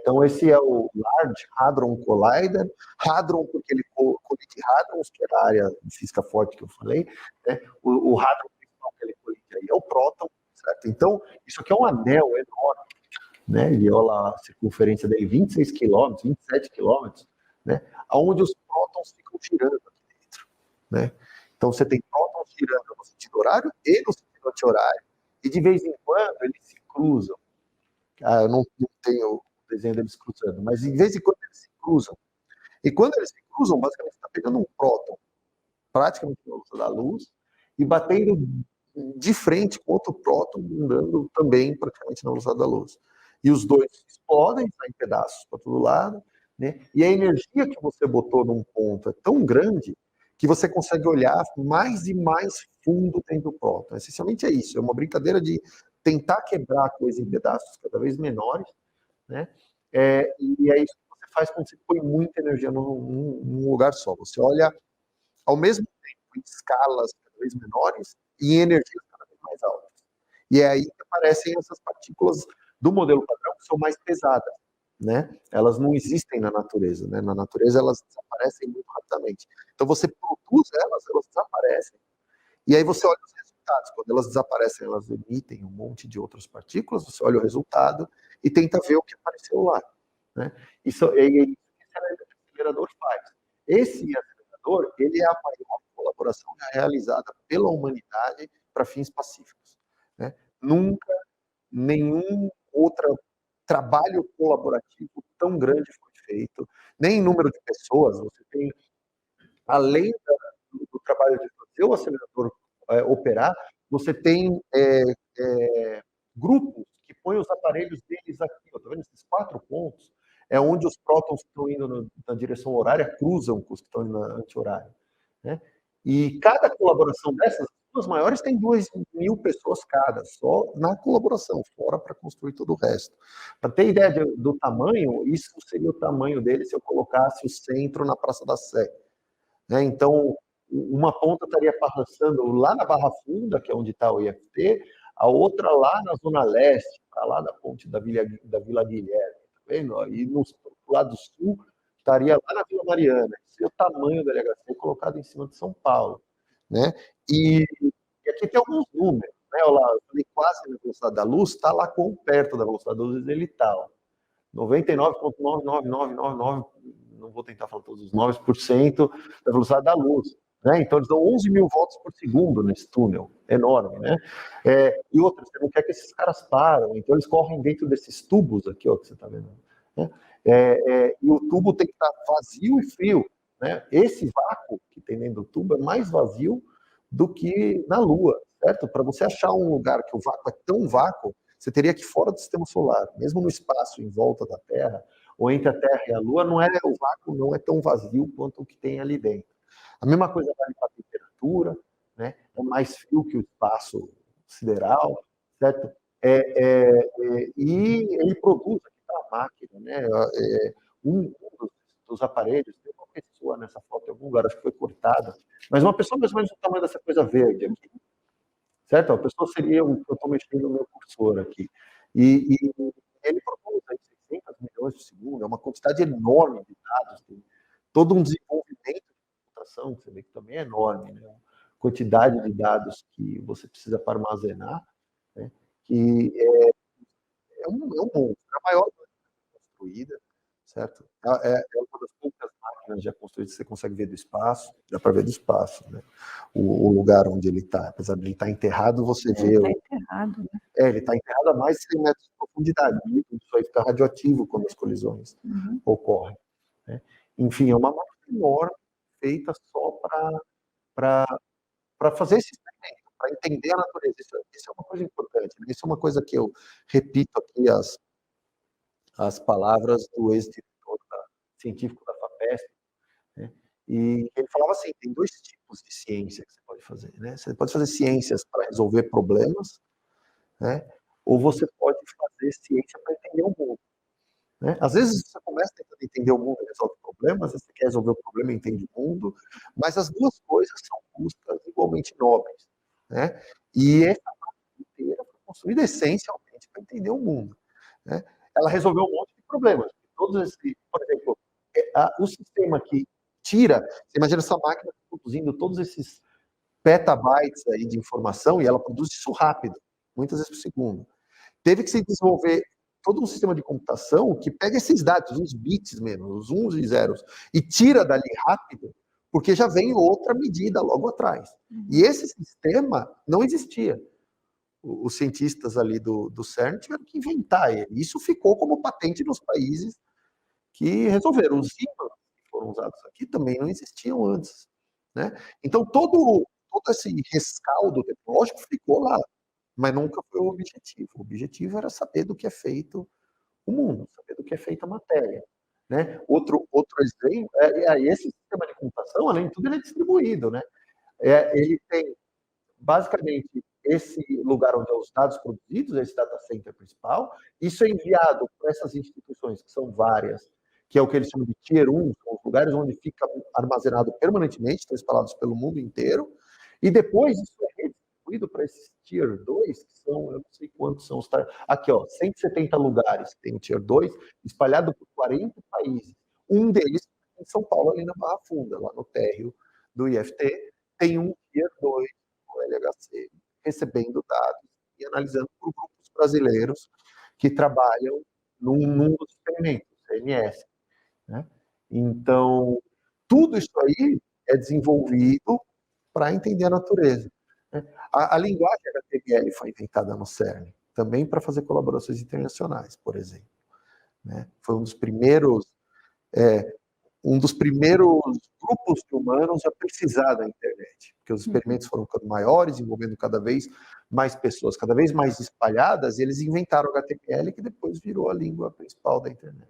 Então, esse é o Large Hadron Collider. Hadron, porque ele colide hadrons, que era a área de física forte que eu falei, né? O hadron principal que ele colide aí é o próton, certo? Então, isso aqui é um anel enorme, né? E olha lá a circunferência dele, 26 quilômetros, 27 quilômetros, né? Onde os prótons ficam girando aqui dentro, né? Então, você tem prótons girando no sentido horário e no sentido anti-horário, e de vez em quando eles se cruzam. Eu não tenho o desenho deles cruzando, mas de vez em quando eles se cruzam. E quando eles se cruzam, basicamente está pegando um próton, praticamente na velocidade da luz, e batendo de frente com outro próton, andando também praticamente na velocidade da luz. E os dois explodem, saem pedaços para todo lado, né? E a energia que você botou num ponto é tão grande que você consegue olhar mais e mais fundo dentro do próton. Essencialmente é isso, é uma brincadeira de tentar quebrar a coisa em pedaços cada vez menores, né? E é isso que você faz quando você põe muita energia num lugar só. Você olha ao mesmo tempo em escalas cada vez menores e em energias cada vez mais altas. E é aí que aparecem essas partículas do modelo padrão que são mais pesadas, né? Elas não existem na natureza, né? Na natureza elas desaparecem muito rapidamente. Então você produz elas desaparecem. E aí você olha os resultados. Quando elas desaparecem, elas emitem um monte de outras partículas, você olha o resultado e tenta ver o que apareceu lá, né? Isso é isso que esse acelerador faz. Esse acelerador, ele é a maior colaboração realizada pela humanidade para fins pacíficos, né? Nunca nenhum outro trabalho colaborativo tão grande foi feito, nem em número de pessoas. Você tem, além do trabalho de fazer o acelerador operar, você tem grupos que põem os aparelhos deles aqui, tá vendo esses 4 pontos? É onde os prótons que estão indo na direção horária cruzam com os que estão indo na anti-horária, né? E cada colaboração dessas, as duas maiores tem 2.000 pessoas cada, só na colaboração, fora para construir todo o resto. Para ter ideia do tamanho, isso seria o tamanho dele se eu colocasse o centro na Praça da Sé, né? Então, uma ponta estaria passando lá na Barra Funda, que é onde está o IFT, a outra lá na Zona Leste, para lá da ponte da Vila Guilherme, tá vendo? E no lado sul, estaria lá na Vila Mariana. Esse é o tamanho da LHC colocado em cima de São Paulo, né? E aqui tem alguns números, né? Olha lá, eu falei quase na velocidade da luz, está lá quão perto da velocidade da luz ele está. 99,99999, não vou tentar falar todos os 9% da velocidade da luz, né? Então eles dão 11.000 voltas por segundo nesse túnel, enorme, né? E outra, você não quer que esses caras parem, então eles correm dentro desses tubos aqui, ó, que você está vendo, né? E o tubo tem que estar vazio e frio, né? Esse vácuo que tem dentro do tubo é mais vazio do que na Lua, certo? Para você achar um lugar que o vácuo é tão vácuo, você teria que ir fora do sistema solar, mesmo no espaço em volta da Terra, ou entre a Terra e a Lua, o vácuo não é tão vazio quanto o que tem ali dentro. A mesma coisa vale para a temperatura, né? É mais frio que o espaço sideral, certo? E ele produz aqui para a máquina, né? Um dos aparelhos, tem uma pessoa nessa foto em algum lugar, acho que foi cortada, mas uma pessoa mais ou menos do tamanho dessa coisa verde aqui, certo? A pessoa seria o que eu estou mexendo no meu cursor aqui. E ele produz aí 600 milhões por segundo, é uma quantidade enorme de dados, tem todo um desenvolvimento de computação, que você vê que também é enorme, né? A quantidade de dados que você precisa para armazenar, né? Que é um monstro, é a maior construída, certo? É uma das poucas máquinas já construídas que você consegue ver do espaço, dá para ver do espaço, né? O lugar onde ele está, apesar de ele estar enterrado, você vê... Ele está enterrado, né? Ele está enterrado a mais de 100 metros de profundidade, e isso aí fica radioativo quando as colisões ocorrem, né? Enfim, é uma máquina enorme, feita só para fazer esse experimento, para entender a natureza. Isso é uma coisa importante, né? Isso é uma coisa que eu repito aqui, as palavras do ex-diretor científico da FAPESP, né? E ele falava assim, tem 2 tipos de ciência que você pode fazer, né? Você pode fazer ciências para resolver problemas, né? Ou você pode fazer ciência para entender o mundo, né? Às vezes você começa tentando entender o mundo e resolve problemas, às vezes você quer resolver o problema e entende o mundo, mas as duas coisas são buscas igualmente nobres, né? E essa máquina inteira foi construída essencialmente para entender o mundo, né? Ela resolveu um monte de problemas, todos esses, por exemplo, o sistema que tira, você imagina essa máquina produzindo todos esses petabytes aí de informação e ela produz isso rápido, muitas vezes por segundo. Teve que se desenvolver todo um sistema de computação que pega esses dados, os bits mesmo, os uns e zeros, e tira dali rápido, porque já vem outra medida logo atrás. E esse sistema não existia. Os cientistas ali do CERN tiveram que inventar ele. Isso ficou como patente nos países que resolveram. Os ímãs que foram usados aqui também não existiam antes, né? Então, todo esse rescaldo tecnológico ficou lá, mas nunca foi o objetivo. O objetivo era saber do que é feito o mundo, saber do que é feita a matéria, né? Outro exemplo, esse sistema de computação, além de tudo, ele é distribuído, né? Ele tem, basicamente, esse lugar onde os dados produzidos, esse data center principal, isso é enviado para essas instituições, que são várias, que é o que eles chamam de Tier 1, são os lugares onde fica armazenado permanentemente, estão espalhados pelo mundo inteiro, e depois isso é redistribuído para esses Tier 2, que são, eu não sei quantos são os... Aqui, ó, 170 lugares tem o Tier 2, espalhado por 40 países. Um deles em São Paulo, ali na Barra Funda, lá no térreo do IFT, tem um Tier 2, o LHC, recebendo dados e analisando por grupos brasileiros que trabalham num mundo de experimentos, CMS. Né? Então, tudo isso aí é desenvolvido para entender a natureza. Né? A linguagem HTML foi inventada no CERN, também para fazer colaborações internacionais, por exemplo. Né? Foi um dos primeiros grupos de humanos a precisar da internet, porque os experimentos foram ficando maiores, envolvendo cada vez mais pessoas, cada vez mais espalhadas, e eles inventaram o HTML, que depois virou a língua principal da internet.